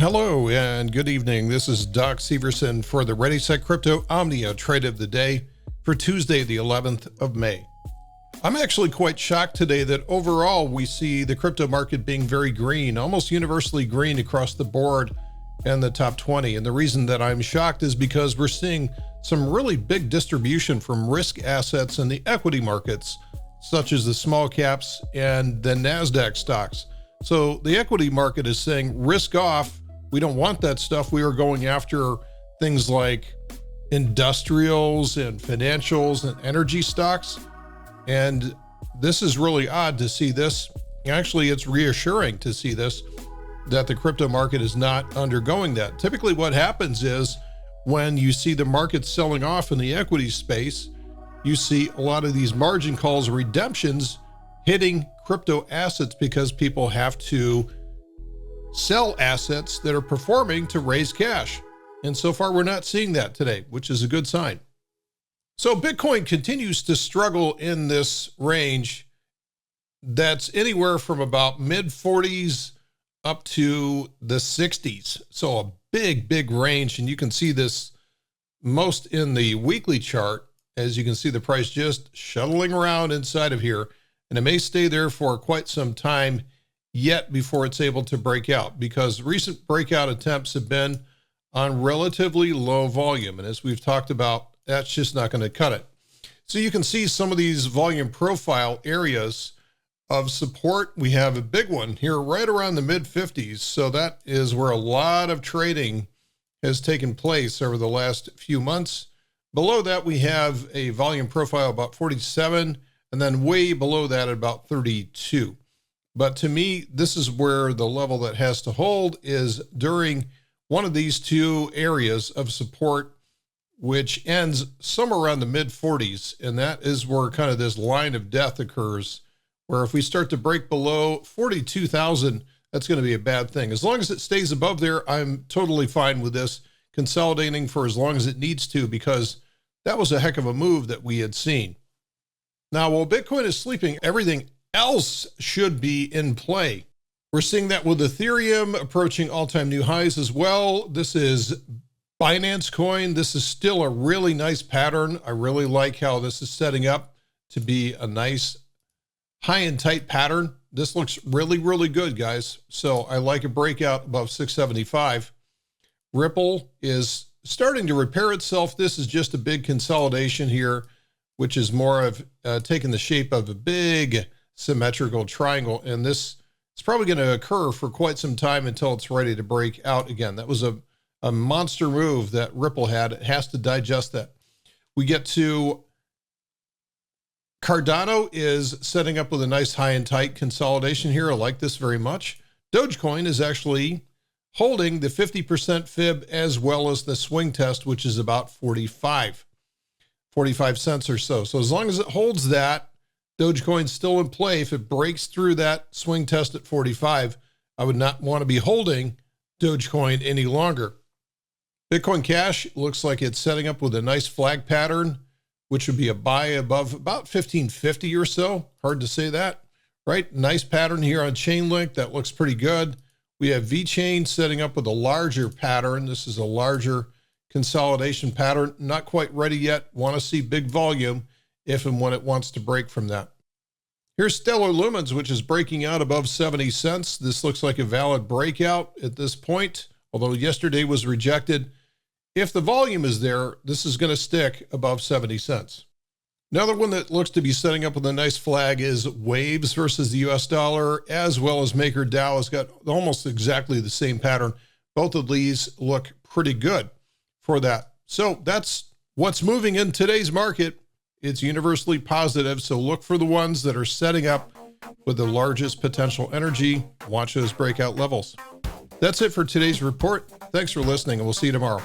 Hello and good evening. This is Doc Severson for the ReadySetCrypto OMNIA trade of the day for Tuesday, the 11th of May. I'm actually quite shocked today that overall we see the crypto market being very green, almost universally green across the board and the top 20. And the reason that I'm shocked is because we're seeing some really big distribution from risk assets in the equity markets, such as the small caps and the NASDAQ stocks. So the equity market is saying risk off. We don't want that stuff. We are going after things like industrials and financials and energy stocks. And this is really odd to see this. Actually, it's reassuring to see this, that the crypto market is not undergoing that. Typically what happens is when you see the market selling off in the equity space, you see a lot of these margin calls, redemptions hitting crypto assets because people have to sell assets that are performing to raise cash. And so far, we're not seeing that today, which is a good sign. So Bitcoin continues to struggle in this range that's anywhere from about mid 40s up to the 60s. So a big range. And you can see this most in the weekly chart, as you can see the price just shuttling around inside of here. And it may stay there for quite some time yet before it's able to break out, because recent breakout attempts have been on relatively low volume. And as we've talked about, that's just not going to cut it. So you can see some of these volume profile areas of support. We have a big one here right around the mid 50s. So that is where a lot of trading has taken place over the last few months. Below that, we have a volume profile about 47, and then way below that at about 32. But to me, this is where the level that has to hold is during one of these two areas of support, which ends somewhere around the mid 40s. And that is where kind of this line of death occurs, where if we start to break below 42,000, that's going to be a bad thing. As long as it stays above there, I'm totally fine with this consolidating for as long as it needs to, because that was a heck of a move that we had seen. Now, while Bitcoin is sleeping, everything else should be in play. We're seeing that with Ethereum approaching all-time new highs as well. This is Binance Coin. This is still a really nice pattern. I really like how this is setting up to be a nice high and tight pattern. This looks really good, guys. So I like a breakout above 675. Ripple is starting to repair itself. This is just a big consolidation here, which is more of taking the shape of a big symmetrical triangle. And this is probably going to occur for quite some time until it's ready to break out again. That was a monster move that Ripple had. It has to digest that. We get to Cardano is setting up with a nice high and tight consolidation here. I like this very much. Dogecoin is actually holding the 50% fib as well as the swing test, which is about 45 cents or so. So as long as it holds that, Dogecoin's still in play. If it breaks through that swing test at 45, I would not want to be holding Dogecoin any longer. Bitcoin Cash looks like it's setting up with a nice flag pattern, which would be a buy above about 1550 or so. Hard to say that, right? Nice pattern here on Chainlink. That looks pretty good. We have VeChain setting up with a larger pattern. This is a larger consolidation pattern. Not quite ready yet. Want to see big volume if and when it wants to break from that. Here's Stellar Lumens, which is breaking out above 70 cents. This looks like a valid breakout at this point, although yesterday was rejected. If the volume is there, this is going to stick above 70 cents. Another one that looks to be setting up with a nice flag is Waves versus the US dollar, as well as MakerDAO has got almost exactly the same pattern. Both of these look pretty good for that. So that's what's moving in today's market. It's universally positive, so look for the ones that are setting up with the largest potential energy. Watch those breakout levels. That's it for today's report. Thanks for listening, and we'll see you tomorrow.